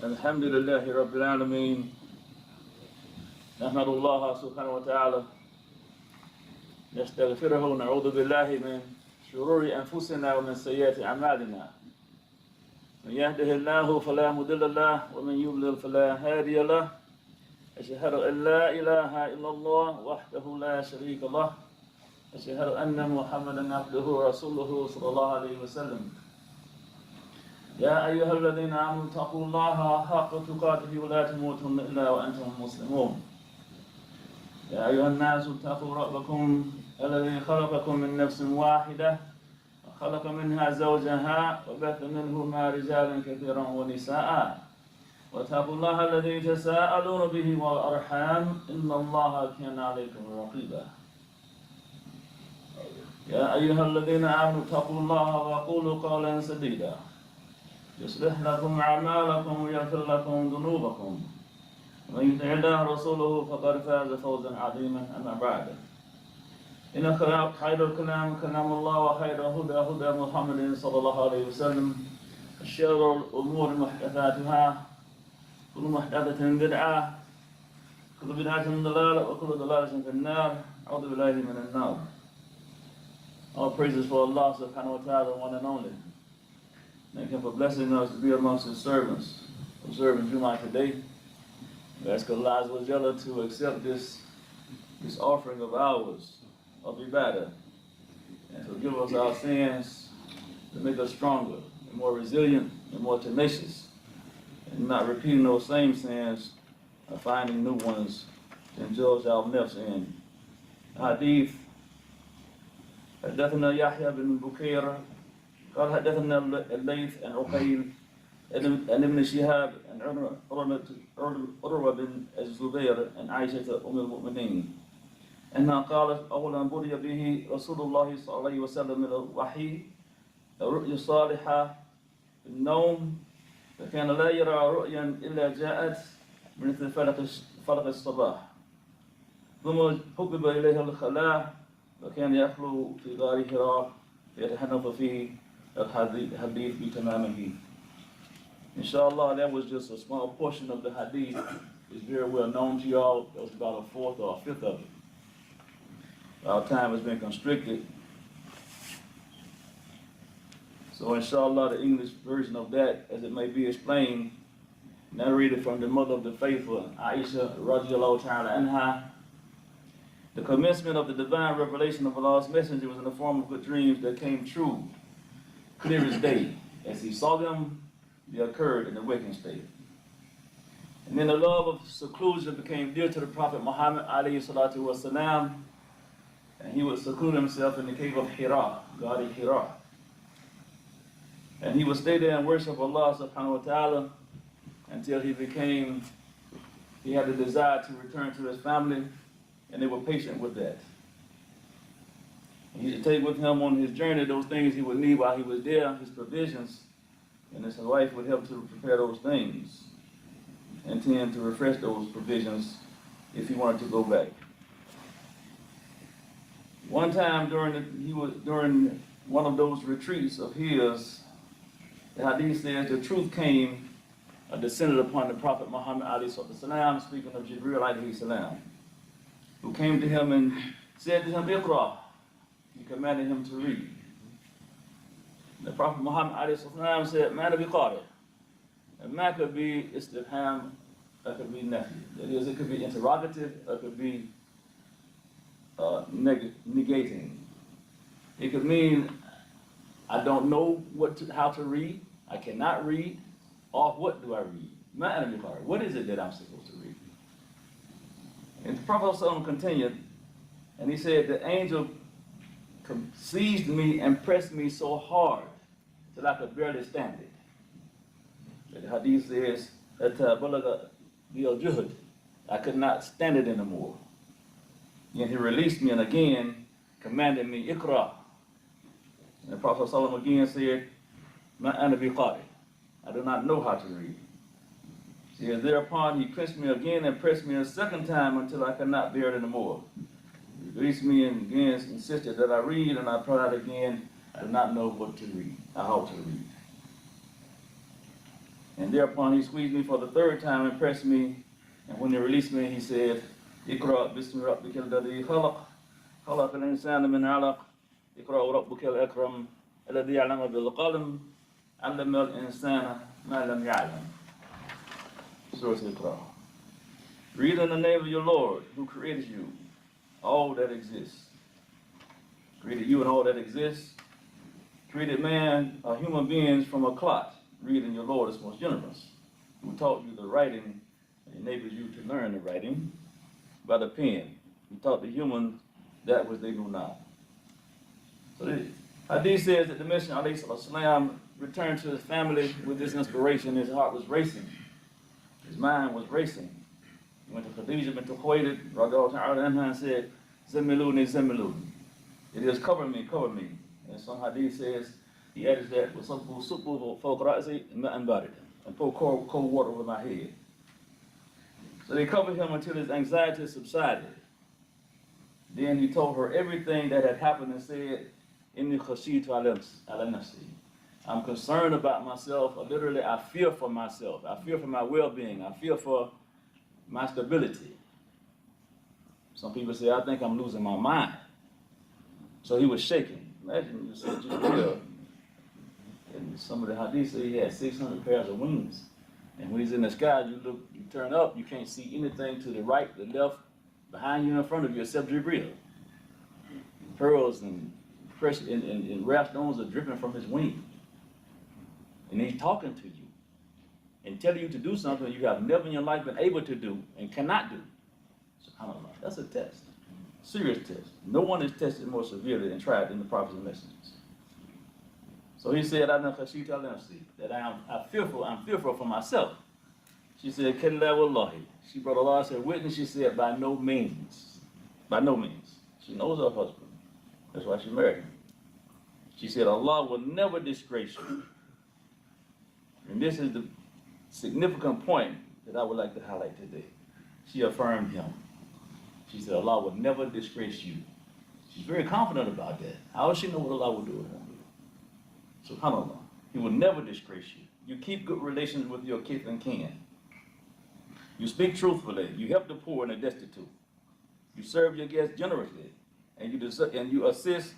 الحمد لله رب العالمين نحمد الله سبحانه وتعالى نستغفره ونعوذ بالله من شرور أنفسنا ومن سيئات أعمالنا من يهده الله فلا مضل له ومن يضلل فلا هادي له أشهد أن لا إله إلا الله وحده لا شريك له أشهد أن محمدا عبده ورسوله صلى الله عليه وسلم يا أيها الذين آمنوا اتقوا الله حق تقاته ولا تموتن إلا وأنتم مسلمون يا أيها الناس اتقوا ربكم الذي خلقكم من نفس واحدة وخلق منها زوجها وبث منهما رجالا كثيرا ونساء واتقوا الله الذي تساءلون به والأرحام إن الله كان عليكم رقيبا يا أيها الذين آمنوا اتقوا الله وقولوا قولا سديدا يصلح لكم أعمالكم ويغفر لكم ذنوبكم ومن يطع الله ورسوله فقد فاز فوزا عظيما. أما بعد إن خير الكلام كلام الله وخير هدى هدى محمد صلى الله عليه وسلم شر الأمور محدثاتها كل محدثة بدعة كل بدعة ضلالة وكل ضلالة في النار. أعوذ بالله من النار. All praises for Allah subhanahu wa ta'ala, one and only. Thank Him for blessing us to be amongst His servants, observing Jummah today. We ask Allah Azza wa Jalla to accept this offering of ours, of ibadah, and forgive us our sins, to make us stronger, and more resilient, and more tenacious, and not repeating those same sins, or finding new ones to indulge our nafs in. Hadith, حدثنا يحيى بن بكير قال حدثنا الليث عن عقيل عن ابن شهاب عن عروة بن الزبير عن عائشة أم المؤمنين أنها قالت أولا بري به رسول الله صلى الله عليه وسلم من الوحي الرؤيا الصالحة في النوم فكان لا يرى رؤيا إلا جاءت مثل فلق الصباح ثم حبب إليها الخلاء وكان يخلو في غار حراء يتحنث فيه الحديث بتمامه. Inshallah, that was just a small portion of the hadith. It's very well known to y'all. That was about a fourth or a fifth of it. Our time has been constricted. So inshallah, the English version of that, as it may be explained, narrated from the mother of the faithful, Aisha radiallahu ta'ala anha. The commencement of the divine revelation of Allah's messenger was in the form of good dreams that came true, clear as day. As he saw them, they occurred in the waking state. And then the love of seclusion became dear to the Prophet Muhammad alayhi salatu wasalam, and he would seclude himself in the cave of Hira, Gadi Hira. And he would stay there and worship Allah subhanahu wa ta'ala until he had the desire to return to his family, and they were patient with that. He should take with him on his journey those things he would need while he was there, his provisions, and his wife would help to prepare those things and tend to refresh those provisions if he wanted to go back. One time during one of those retreats of his, the hadith says the truth came, descended upon the Prophet Muhammad alayhi salam, speaking of Jibreel alayhi salam, who came to him and said to him, Iqra. He commanded him to read. The Prophet Muhammad ﷺ said, Man bi qari. And man could be istifham, that could be nafi. That is, it could be interrogative, it could be negating. It could mean, I don't know how to read, I cannot read, or what do I read? Man bi qari. What is it that I'm supposed to read? And the Prophet ﷺ continued, and he said, the angel seized me and pressed me so hard that I could barely stand it. The hadith says that juhud, I could not stand it anymore. And he released me and again commanded me, Iqra. And the Prophet ﷺ again said, Ma ana bi qari. I do not know how to read. He says, thereupon he pressed me again and pressed me a second time until I could not bear it anymore. He released me and again insisted that I read, and I tried again. I do not know what to read, how to read. And thereupon he squeezed me for the third time and pressed me. And when he released me, he said, Iqra bismi rabbika alladhi khalaq, خلق الإنسان من علق اقرأ وربك الأكرم الذي علم بالقلم علم الإنسان ما لم يعلم. Surah Iqra. Read in the name of your Lord who created you, all that exists. Created you and all that exists. Created man, human beings from a clot. Read in your Lord is most generous, who taught you the writing and enabled you to learn the writing by the pen. He taught the humans that which they knew not. So the hadith says that the Messenger ﷺ returned to his family with this inspiration. His heart was racing. His mind was racing. He went to Khadija bint Khuwaylid radhiyallahu ta'ala anha and said, Zammiluni, Zammiluni. It is cover me, cover me. And some hadith says, he added that, وَصَبُّ فَوْقَ رَأْسِي مَاءً بَارِدًا, and pour cold water over my head. So they covered him until his anxiety subsided. Then he told her everything that had happened and said, Inni khashitu ala nafsi. I'm concerned about myself, or literally I fear for myself. I fear for my well-being. I fear for my stability. Some people say, I think I'm losing my mind. So he was shaking. Imagine you said Jibreel, and some of the hadith say he had 600 pairs of wings. And when he's in the sky, you look, you turn up, you can't see anything to the right, the left, behind you and in front of you except Jibreel. Pearls and precious and rare stones are dripping from his wing. And he's talking to you and telling you to do something you have never in your life been able to do and cannot do. SubhanAllah. That's a test. Serious test. No one is tested more severely and tried than the prophets and messengers. So he said, that I'm fearful for myself. She said, Kalla wallahi. She brought Allah as her witness. She said, by no means. By no means. She knows her husband. That's why she married him. She said, Allah will never disgrace you. And this is the significant point that I would like to highlight today. She affirmed him. She said, Allah will never disgrace you. She's very confident about that. How does she know what Allah will do with her? SubhanAllah. He will never disgrace you. You keep good relations with your kith and kin. You speak truthfully. You help the poor and the destitute. You serve your guests generously. And you assist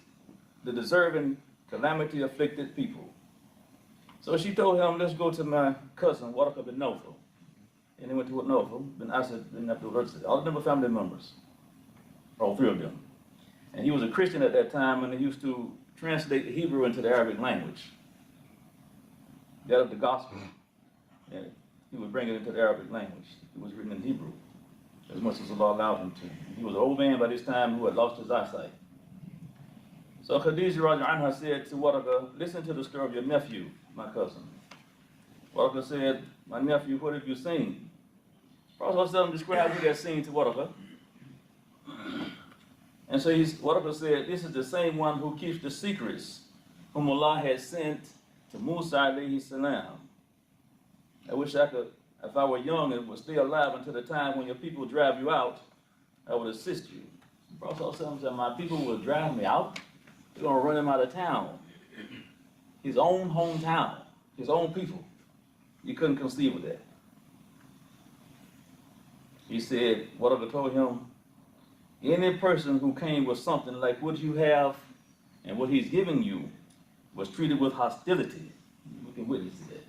the deserving calamity-afflicted people. So she told him, let's go to my cousin, Warqa bin Nawfal. And they went to Nawfal bin Asad bin Abdul Razak. All of them were family members. All three of them. And he was a Christian at that time, and he used to translate the Hebrew into the Arabic language. That of the gospel. And he would bring it into the Arabic language. It was written in Hebrew, as much as Allah allowed him to. He was an old man by this time who had lost his eyesight. So Khadija radiallahu anha said to Warqa, listen to the story of your nephew, my cousin. Warqa said, my nephew, what have you seen? Prophet ﷺ described what he had seen to Warqa. And so Warqa said, this is the same one who keeps the secrets whom Allah had sent to Musa alayhi salam. I wish I could, if I were young and was still alive until the time when your people drive you out, I would assist you. Prophet ﷺ said, my people will drive me out. They're going to run him out of town. His own hometown, his own people. You couldn't conceive of that. He said, Warqa told him, any person who came with something like what you have and what he's giving you was treated with hostility. We can witness to that.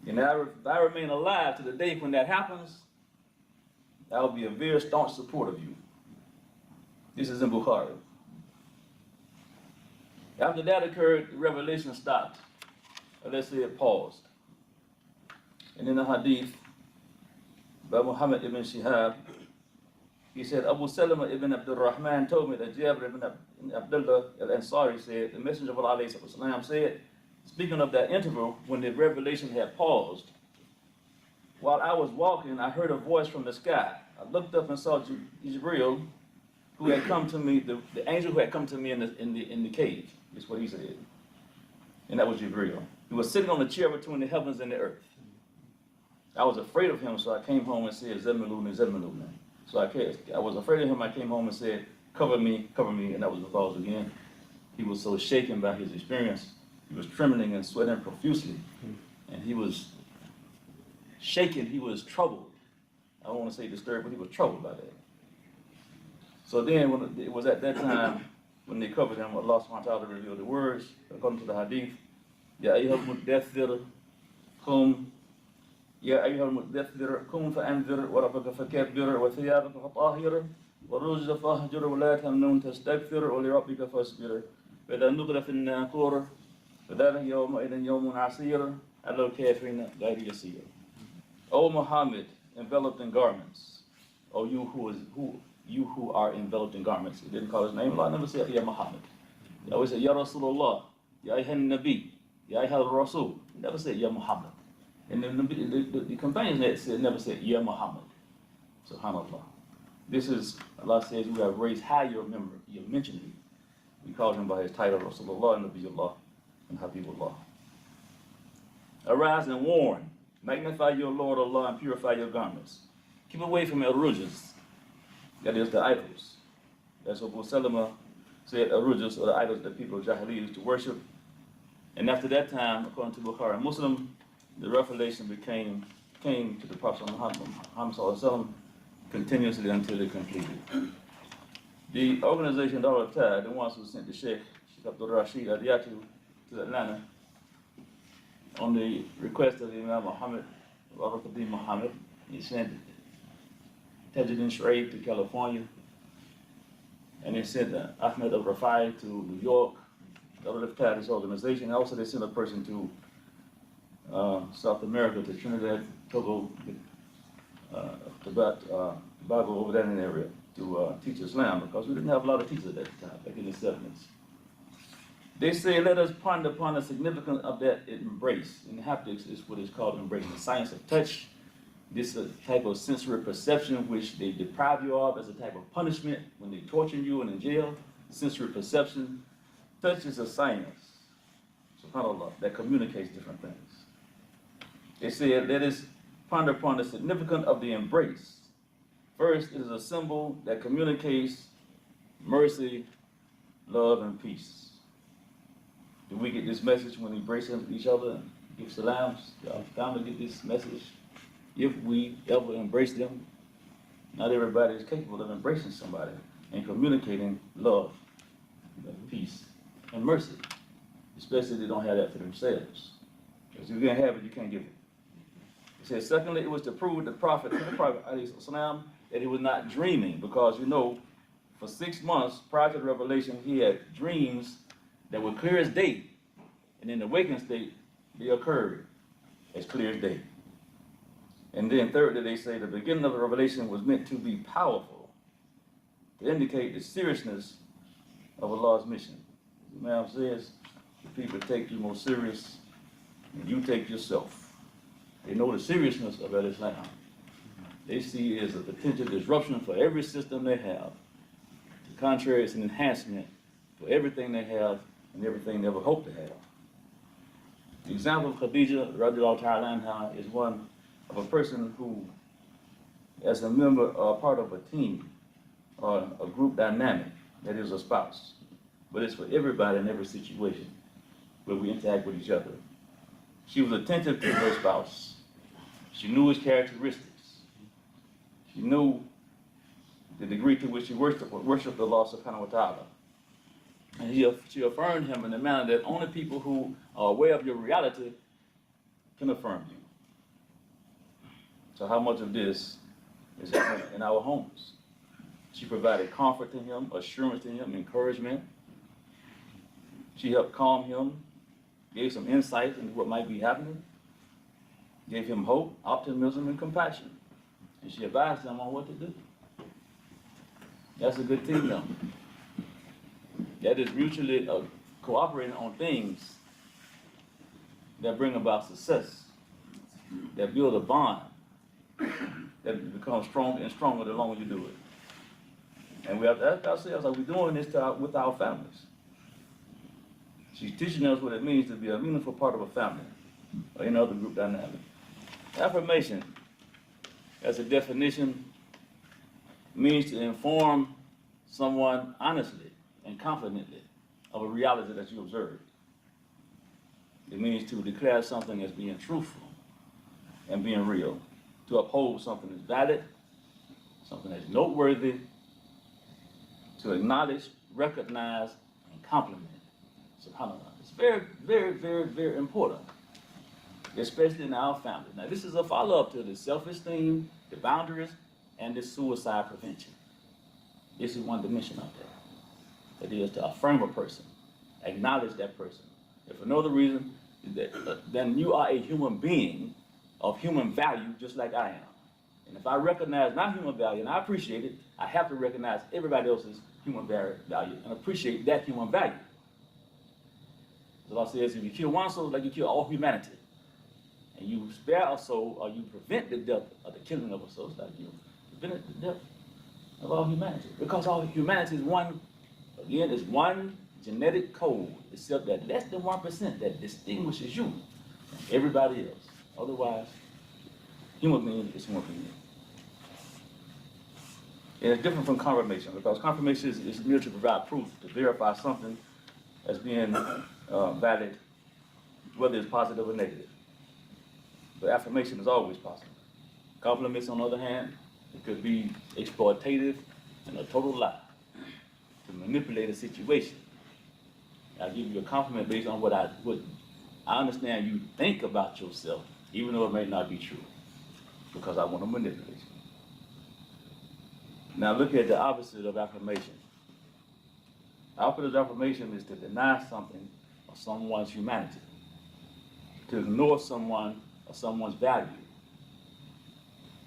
And if I remain alive to the day when that happens, I will be a very staunch supporter of you. This is in Bukhari. After that occurred, the revelation stopped. Or let's say it paused. And in the hadith by Muhammad ibn Shihab, he said, Abu Salama ibn Abdul Rahman told me that Jabir ibn Abdullah al-Ansari said, the Messenger of Allah said, speaking of that interval when the revelation had paused, while I was walking, I heard a voice from the sky. I looked up and saw Jibreel, who had come to me, the angel who had come to me in the cave, is what he said. And that was Jibreel. He was sitting on the chair between the heavens and the earth. I was afraid of him, so I came home and said, Zammiluni, Zammiluni. So I was afraid of him. I came home and said, cover me, and that was the cause again. He was so shaken by his experience. He was trembling and sweating profusely. And he was shaken, he was troubled. I don't want to say disturbed, but he was troubled by that. So then, when it was at that time when they covered him, Allah subhanahu wa ta'ala revealed the words, according to the hadith, Ya ayyuhal muddaththir qum, Ya ayyuhal muddaththir qum fa'anzir, wa rabbaka fakabbir, wa thiyabaka fatahhir, wa rujza fahjur, wa la tamnun tastakthir, wa li rabbika fasbir. فإذا نقر في الناقور فذلك يومئذ يوم عسير على الكافرين غير يسير. O Muhammad, enveloped in garments. O you who are enveloped in garments. He didn't call his name. Allah never said, Ya Muhammad. He always said, Ya Rasulullah, Ya Ayhan Nabi, Ya Ayhan Rasul. He never said, Ya Muhammad. And the companions never said, Ya Muhammad. SubhanAllah. This is, Allah says, we have raised high your mention him. We call him by his title, Rasulullah, Nabiullah, and Habibullah. Arise and warn. Magnify your Lord Allah and purify your garments. Keep away from al-rujas, that is the idols. That's what Abu Salama said, al-rujas, or the idols that people of Jahiliyyah used to worship. And after that time, according to Bukhari and Muslim, the revelation came to the Prophet Muhammad Sallallahu Alaihi Wasallam continuously until it completed. The organization the ones who sent the Sheikh Abdul Rashid Adiyatu to Atlanta, on the request of Imam Muhammad, Muhammad, he sent Tajuddin Sharif to California, and they sent Ahmed al-Rafai to New York, this organization. And also they sent a person to South America, to Trinidad, Togo, Tobago, over there in the area, to teach Islam, because we didn't have a lot of teachers at that time, back in the 70s. They say, let us ponder upon the significance of that embrace. In haptics is what is called embracing the science of touch. This is a type of sensory perception which they deprive you of as a type of punishment when they torture you and in jail. Sensory perception. Touch is a science, subhanAllah, that communicates different things. They say, let us ponder upon the significance of the embrace. First, it is a symbol that communicates mercy, love, and peace. Do we get this message when we embrace each other and give salams? Our family get this message. If we ever embrace them, not everybody is capable of embracing somebody and communicating love, peace, and mercy. Especially if they don't have that for themselves. Because if you can't have it, you can't give it. It says, secondly, it was to prove the Prophet, ﷺ, that he was not dreaming, because for 6 months prior to the revelation, he had dreams that were clear as day, and in the waking state, they occurred as clear as day. And then thirdly, they say the beginning of the revelation was meant to be powerful, to indicate the seriousness of Allah's mission. The Imam says, the people take you more serious than you take yourself. They know the seriousness of Islam. They see it as a potential disruption for every system they have. To the contrary, it's an enhancement for everything they have and everything they ever hope to have. The example of Khadija, radiallahu ta'ala anha, is one of a person who, as a member or part of a team or a group dynamic, that is a spouse, but it's for everybody in every situation where we interact with each other. She was attentive to her spouse. She knew his characteristics. She knew the degree to which he worshipped Allah subhanahu wa ta'ala. And she affirmed him in a manner that only people who are aware of your reality can affirm you. So how much of this is happening in our homes? She provided comfort to him, assurance to him, encouragement. She helped calm him, gave some insight into what might be happening, gave him hope, optimism, and compassion. And she advised him on what to do. That's a good team now. That is mutually cooperating on things that bring about success, that build a bond, that becomes stronger and stronger the longer you do it. And we have to ask ourselves, are we doing this with our families? She's teaching us what it means to be a meaningful part of a family or any other group dynamic. Affirmation, as a definition, means to inform someone honestly and confidently of a reality that you observed. It means to declare something as being truthful and being real. To uphold something that's valid, something that's noteworthy, to acknowledge, recognize, and compliment. SubhanAllah. It's very, very, very, very important, especially in our family. Now, this is a follow-up to the self-esteem, the boundaries, and the suicide prevention. This is one dimension of that. It is to affirm a person, acknowledge that person. If for no other reason, then you are a human being of human value, just like I am. And if I recognize my human value and I appreciate it, I have to recognize everybody else's human value and appreciate that human value. The law says if you kill one soul, like you kill all humanity. And you spare a soul, or you prevent the death of the killing of a soul, it's like you prevent the death of all humanity. Because all humanity is one, again, is one genetic code, except that less than 1% that distinguishes you from everybody else. Otherwise, human being is human being. And it's different from confirmation, because confirmation is merely to provide proof, to verify something as being valid, whether it's positive or negative. But affirmation is always possible. Compliments, on the other hand, it could be exploitative and a total lie to manipulate a situation. I'll give you a compliment based on what I understand you think about yourself, even though it may not be true, because I want to manipulate you. Now look at the opposite of affirmation. The opposite of affirmation is to deny something or someone's humanity, to ignore someone or someone's value,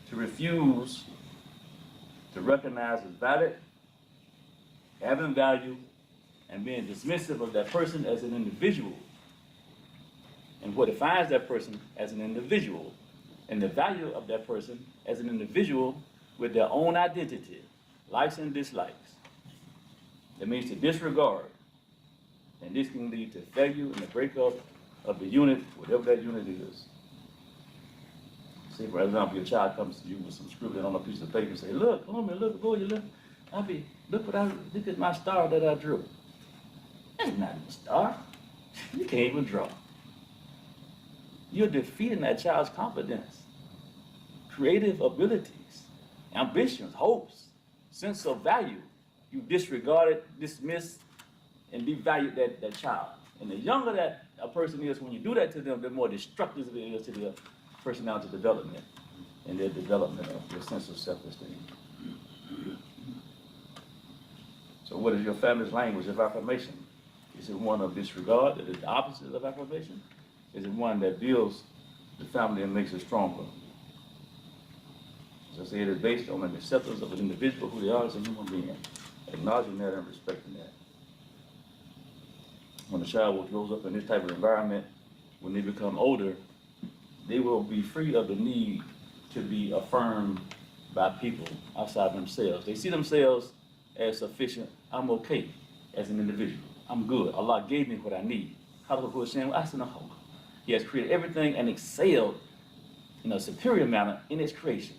to refuse to recognize as valid, having value, and being dismissive of that person as an individual, and what defines that person as an individual, and the value of that person as an individual with their own identity, likes and dislikes. It means to disregard, and this can lead to failure and the breakup of the unit, whatever that unit is. Say, for example, your child comes to you with some scribbling on a piece of paper and say, look, homie, look, boy, you look, look at my star that I drew. That's not a star. You can't even draw. You're defeating that child's confidence, creative abilities, ambitions, hopes, sense of value. You disregarded, dismissed, and devalued that child. And the younger that a person is, when you do that to them, the more destructive it is to their personality development and their development of their sense of self-esteem. So what is your family's language of affirmation? Is it one of disregard, that is the opposite of affirmation? Is it one that builds the family and makes it stronger? As I say, it is based on an acceptance of an individual who they are as a human being, acknowledging that and respecting that. When a child grows up in this type of environment, when they become older, they will be free of the need to be affirmed by people outside themselves. They see themselves as sufficient. I'm okay as an individual. I'm good. Allah gave me what I need. He has created everything and excelled in a superior manner in its creation.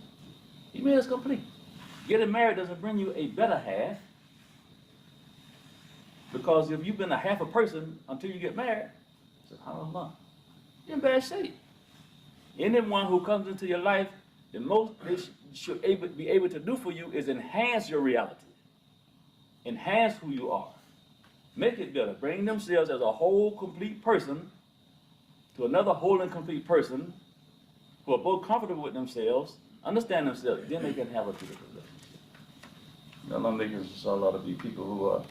He made us complete. Getting married doesn't bring you a better half, because if you've been a half a person until you get married, SubhanAllah, you're in bad shape. Anyone who comes into your life, the most they should be able to do for you is enhance your reality, enhance who you are, make it better, bring themselves as a whole, complete person to another whole and complete person who are both comfortable with themselves, understand themselves, then they can have a beautiful relationship. Allah makes us inshallah to be people who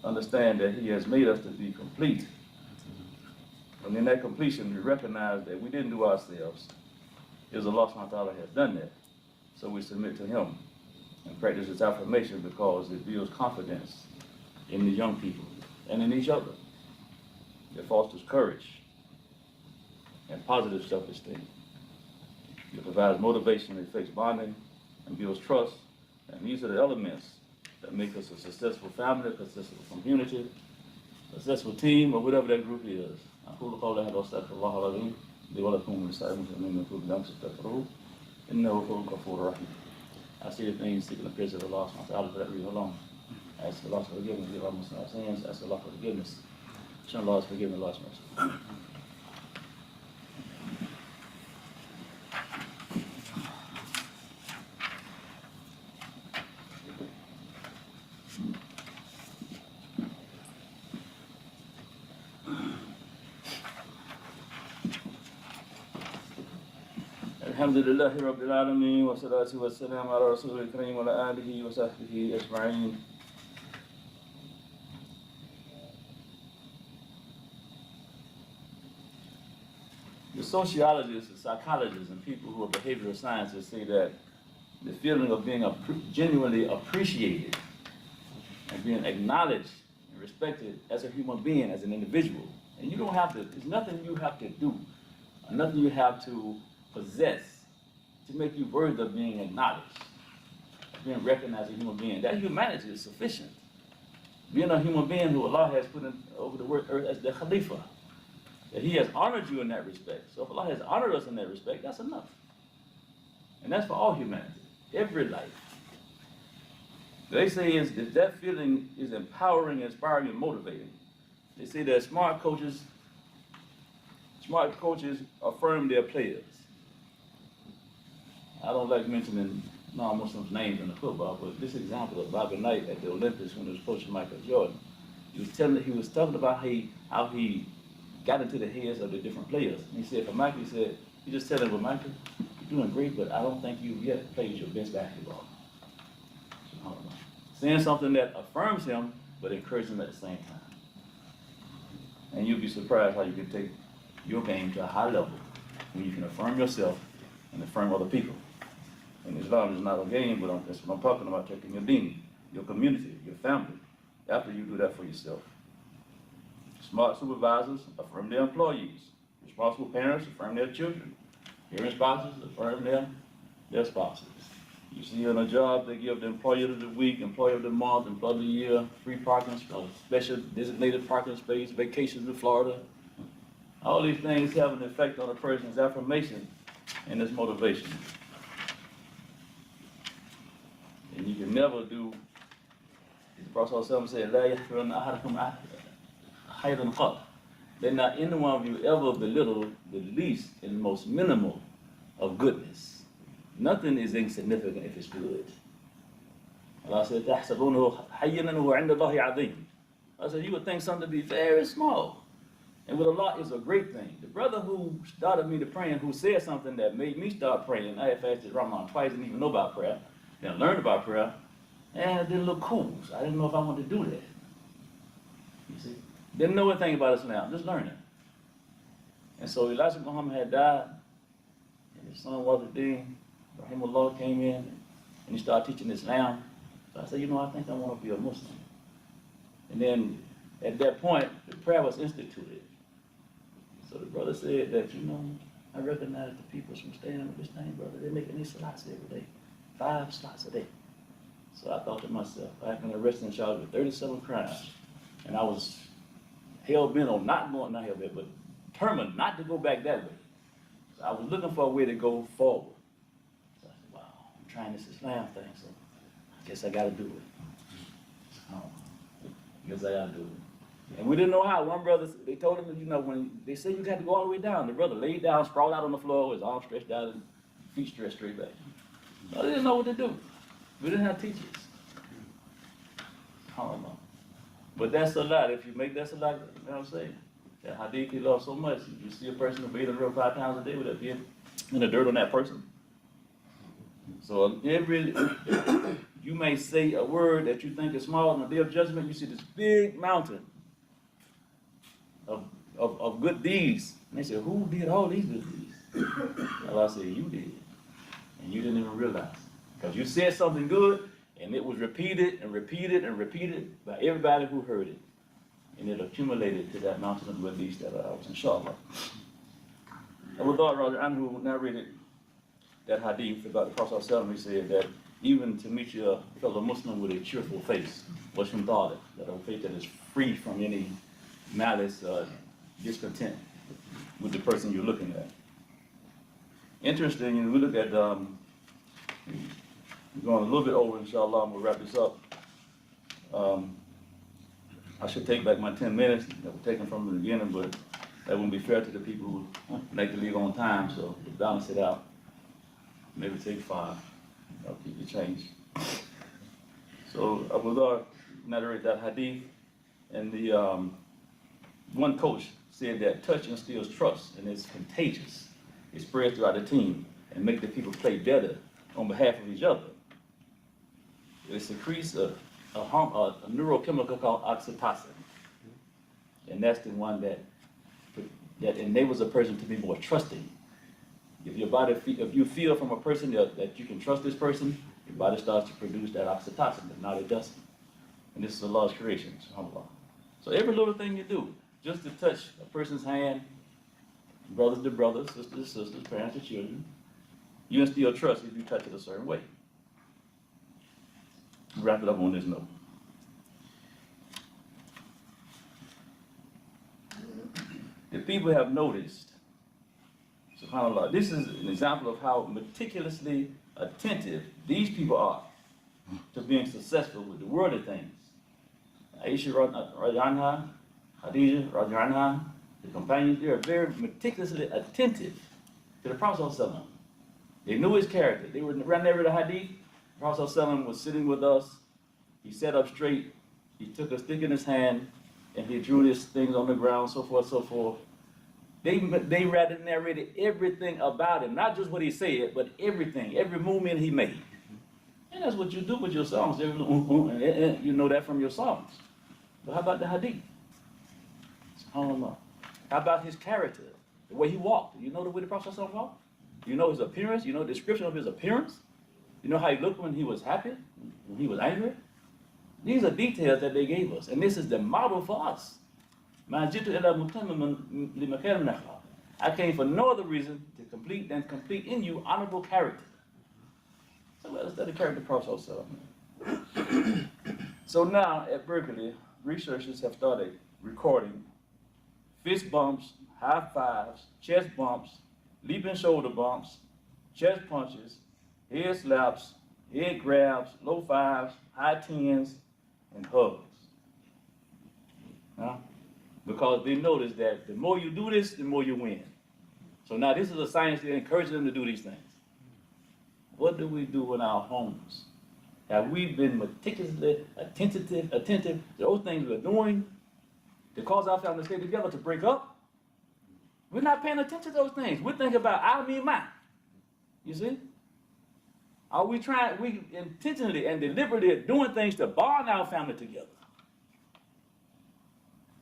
understand that He has made us to be complete. And in that completion, we recognize that we didn't do ourselves. It was Allah subhanahu wa ta'ala has done that. So we submit to Him and practice this affirmation because it builds confidence in the young people and in each other. It fosters courage and positive self-esteem. It provides motivation, it affects bonding, and builds trust. And these are the elements that make us a successful family, a successful community, a successful team, or whatever that group is. أقول قولي هذا وأستغفر الله العظيم لي ولكم ولسائر المسلمين من كل ذنب فاستغفروه إنه هو الغفور الرحيم. I see the things seeking the praise of Allah subhanahu wa ta'ala for that reason alone. I ask Allah for forgiveness, give our Muslim sins, ask Allah for forgiveness. Inshallah, Allah is forgiving, Allah's mercy. Alhamdulillahi Rabbil Alameen wa salatu wa salam ala Rasulil Kareem wa ala alihi wa sahbihi ajma'in. The sociologists, the psychologists, and people who are behavioral scientists say that the feeling of being genuinely appreciated and being acknowledged and respected as a human being, as an individual, and you don't have to, there's nothing you have to do, or nothing you have to possess to make you worthy of being acknowledged, of being recognized as a human being. That humanity is sufficient. Being a human being who Allah has put in, over the earth as the Khalifa, that He has honored you in that respect. So if Allah has honored us in that respect, that's enough. And that's for all humanity, every life. They say is that feeling is empowering, inspiring, and motivating. They say that smart coaches affirm their players. I don't like mentioning non-Muslims' names in the football, but this example of Bobby Knight at the Olympics when he was coaching Michael Jordan, he was talking about how he got into the heads of the different players. And he said, for Michael, he said, you just tell him, well, Michael, you're doing great, but I don't think you've yet played your best basketball. Saying something that affirms him, but encourages him at the same time. And you'll be surprised how you can take your game to a high level when you can affirm yourself and affirm other people. And Islam is not a game, but that's what I'm talking about, taking your deen, your community, your family, after you do that for yourself. Smart supervisors affirm their employees. Responsible parents affirm their children. Caring spouses affirm their spouses. You see on a job, they give the employee of the week, employee of the month, employee of the year, free parking, special designated parking space, vacations in Florida. All these things have an effect on a person's affirmation and its motivation. And you can never do, the Prophet said, "La yahqiranna ahadakum khayran qat." Let not any one of you ever belittle the least and most minimal of goodness. Nothing is insignificant if it's good. Allah said, "Tahsabunahu hayyinan wa 'inda Allahi 'azim." I said, you would think something to be very small. And with Allah is a great thing. The brother who started me to praying, who said something that made me start praying, I had fasted Ramadan twice, didn't even know about prayer, then learned about prayer, and it didn't look cool. So I didn't know if I wanted to do that. You see? Didn't know anything about Islam, just learning. And so Elijah Muhammad had died, and his son Wazuddin, Rahimullah, came in, and he started teaching Islam. So I said, I think I want to be a Muslim. And then at that point, the prayer was instituted. So the brother said that, I recognize the people from staying with this thing, brother. They're making these salats every day, 5 slots a day. So I thought to myself, I had been arrested and charged with 37 crimes. And I was hell-bent on not hell-bent, but determined not to go back that way. So I was looking for a way to go forward. So I said, wow, I'm trying this Islam thing, so I guess I got to do it. I guess I got to do it. And we didn't know how. One brother, they told him, when they said you got to go all the way down, the brother laid down, sprawled out on the floor, his arms stretched out, and feet stretched straight back. So I didn't know what to do. We didn't have teachers. I don't know. But that's a lot. If you make that's a lot, you know what I'm saying? That hadith he loves so much. If you see a person who bathes in the river 5 times a day, would that be in the dirt on that person? So you may say a word that you think is small, on the day of judgment, you see this big mountain of good deeds. And they say, who did all these good deeds? Allah said, you did. And you didn't even realize. Because you said something good, and it was repeated and repeated and repeated by everybody who heard it. And it accumulated to that mountain of good deeds that are ours, inshallah. Abu Dhar Anhu narrated that hadith about the Prophet ﷺ. He said that even to meet your fellow Muslim with a cheerful face, was from Talib, that a faith that is free from any malice, discontent with the person you're looking at. Interesting, we look at, we're going a little bit over, inshallah, and we'll wrap this up. I should take back my 10 minutes that were taken from the beginning, but that wouldn't be fair to the people who like to leave on time, so to balance it out, maybe take 5. I'll keep the change. So Abu Dhar narrated that hadith, and the one coach said that touch instills trust, and it's contagious. It spreads throughout the team. and make the people play better on behalf of each other. It secretes a neurochemical called oxytocin. And that's the one that enables a person to be more trusting. If you feel from a person that you can trust this person, your body starts to produce that oxytocin, but now it doesn't. And this is Allah's creation, subhanAllah. So every little thing you do, just to touch a person's hand, brothers to brothers, sisters to sisters, parents to children, you instill trust if you touch it a certain way. Wrap it up on this note. The people have noticed, subhanAllah, this is an example of how meticulously attentive these people are to being successful with the worldly things. Aisha Rajanha, Khadija Rajanha, the companions, they are very meticulously attentive to the Prophet ﷺ. They knew his character. They were right there with the hadith. The Prophet ﷺ was sitting with us. He sat up straight. He took a stick in his hand and he drew these things on the ground, so forth, so forth. They rather narrated everything about him, not just what he said, but everything, every movement he made. And that's what you do with your songs. And you know that from your songs. But how about the hadith? SubhanAllah. How about his character, the way he walked? You know the way the Prophet walked? You know his appearance? You know the description of his appearance? You know how he looked when he was happy, when he was angry? These are details that they gave us, and this is the model for us. I came for no other reason to complete than complete in you honorable character. So let us study the character process. So now at Berkeley, researchers have started recording fist bumps, high fives, chest bumps, leaping shoulder bumps, chest punches, head slaps, head grabs, low fives, high tens, and hugs. Because they notice that the more you do this, the more you win. So now this is a science that encourages them to do these things. What do we do in our homes? Have we been meticulously attentive to those things we're doing to cause our family to stay together, to break up? We're not paying attention to those things. We're thinking about I, me, mine. You see? Are we intentionally and deliberately doing things to bond our family together?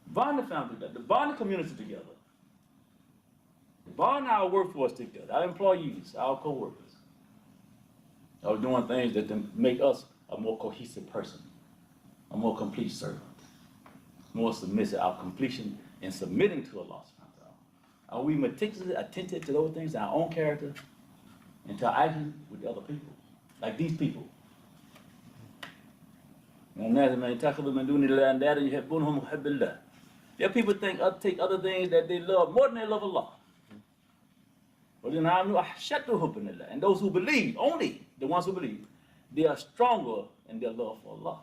Bond the family together, bond the community together, bond our workforce together, our employees, our co-workers. Are doing things that make us a more cohesive person, a more complete servant, more submissive, our completion in submitting to Allah. Are we meticulously attentive to those things in our own character and to our action with the other people, like these people? There people take other things that they love more than they love Allah. And those who believe, only the ones who believe, they are stronger in their love for Allah.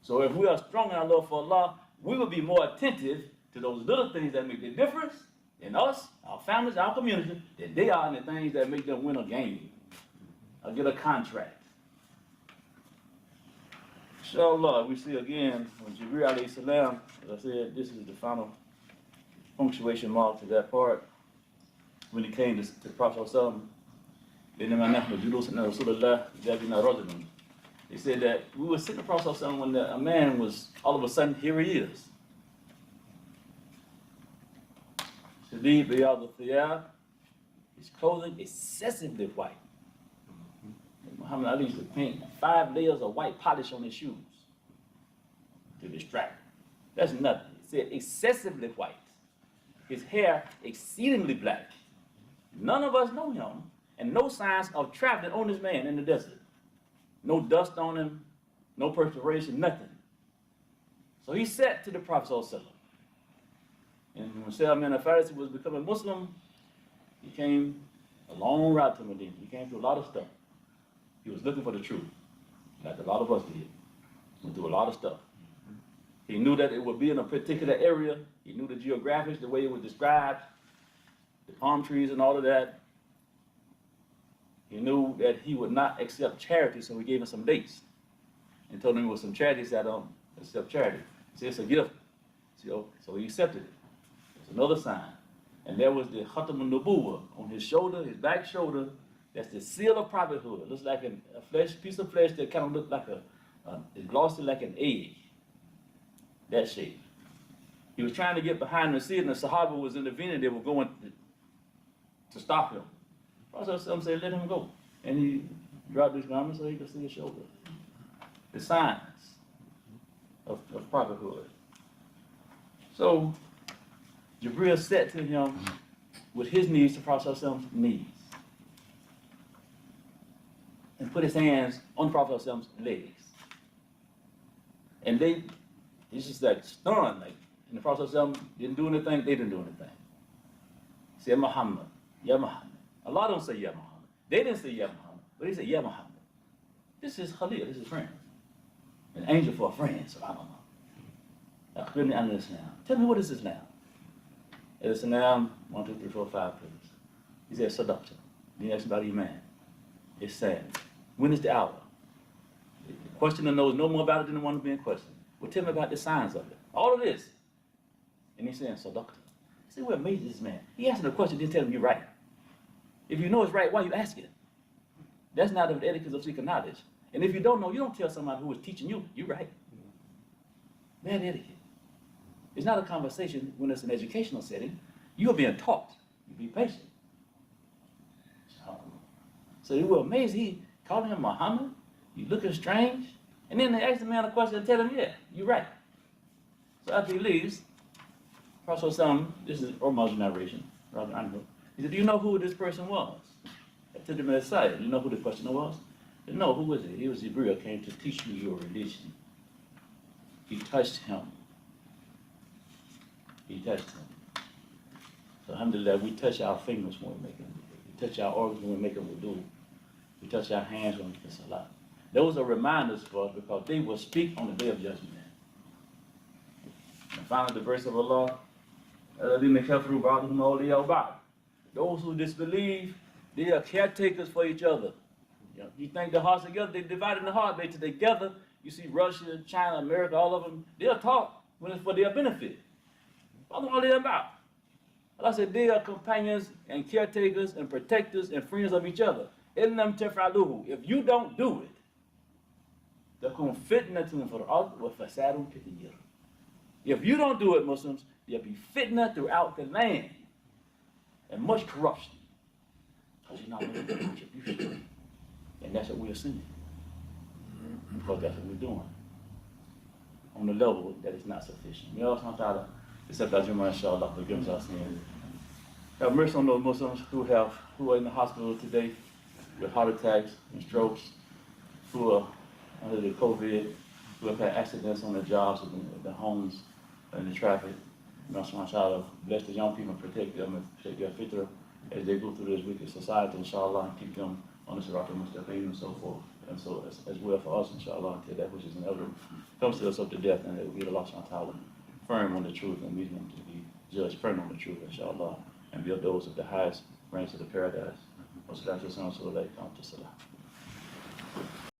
So if we are strong in our love for Allah, we will be more attentive to those little things that make the difference in us, our families, our community, than they are in the things that make them win a game or get a contract. Inshallah, we see again when Jibreel alayhi salam, as I said, this is the final punctuation mark to that part. When he came to the Prophet ﷺ, he said that we were sitting in the Prophet ﷺ when a man was, all of a sudden, here he is. His clothing excessively white. Muhammad Ali used to paint 5 layers of white polish on his shoes to distract. That's nothing. He said excessively white. His hair exceedingly black. None of us know him, and no signs of traveling on this man in the desert. No dust on him, no perspiration, nothing. So he said to the Prophet ﷺ, and when Salman al-Farisi was becoming Muslim, he came a long route to Medina. He came through a lot of stuff. He was looking for the truth, like a lot of us did. Went through a lot of stuff. He knew that it would be in a particular area. He knew the geographics, the way it was described, the palm trees and all of that. He knew that he would not accept charity, so he gave him some dates and told him it was some charity. He said, I don't accept charity. He said, it's a gift. So he accepted it. It's another sign. And there was the Khatam al-Nubuwwah on his shoulder, his back shoulder. That's the seal of prophethood. It looks like a piece of flesh that kind of looked like it's glossy like an egg. That shape. He was trying to get behind the seal, and the Sahaba was intervening. They were going to stop him. Prophet said, let him go. And he dropped his garment so he could see his shoulder. The signs of prophethood. So Jibreel said to him with his knees to Prophet's knees and put his hands on Prophet's legs. And this is like stunned, like, and the Prophet didn't do anything, they didn't do anything. He said, Muhammad, Ya Muhammad. Allah don't say Ya Muhammad. They didn't say Ya Muhammad, but he said Ya Muhammad. This is Khalil, this is friend. An angel for a friend, subhanAllah. Tell me, what is Islam? Islam, 1, 2, 3, 4, 5, please. He said, Sadaqta. Then he asked about Iman. It's sad. When is the hour? The questioner knows no more about it than the one who's being questioned. Well, tell me about the signs of it. All of this. And he's saying, Sadaqta. He said, what amazes this man? He asked him a question, didn't tell him you're right. If you know it's right, why are you asking? That's not the etiquette of seeking knowledge. And if you don't know, you don't tell somebody who is teaching you, you're right. Bad etiquette. It's not a conversation when it's an educational setting. You're being taught. You be patient. So they were amazed. He called him Muhammad. You looking strange. And then they asked the man a question and tell him, yeah, you're right. So after he leaves, Prophet this is Omar's narration, he said, do you know who this person was? To the Messiah, do you know who the questioner was? He said, no, who was it? He was Jibreel, came to teach you your religion. He touched him. He touched him. So alhamdulillah, we touch our fingers when we make them. We touch our organs when we make them wudu. We touch our hands when we make salat. Those are reminders for us because they will speak on the day of judgment. And finally, the verse of Allah, those who disbelieve, they are caretakers for each other. You think the hearts together, they divided the heart, they together. You see Russia, China, America, all of them, they are taught when it's for their benefit. Allah said they are companions and caretakers and protectors and friends of each other. If you don't do it, if you don't do it, Muslims, there'll be fitna throughout the land and much corruption. Because you're not going to do it. And that's what we're seeing. Because that's what we're doing. On the level that is not sufficient. May Allah ta'ala accept our Jummah, inshallah, forgive us our sins. Have mercy on those Muslims who are in the hospital today with heart attacks and strokes, who are under the COVID, who have had accidents on their jobs, in the homes, in the traffic. May Allah bless the young people and protect them and protect their fitra as they go through this wicked society, inshallah, and keep them on the Sirat al-Mustaqim and so forth. And so as well for us, inshallah, until that which is inevitable comes to us up to death, and that we Allah subhanahu wa ta'ala firm on the truth and meet him to be judged firm on the truth, inshallah, and build those of the highest ranks of the paradise. Wassalatu wassalamu ala sayyidina Muhammad.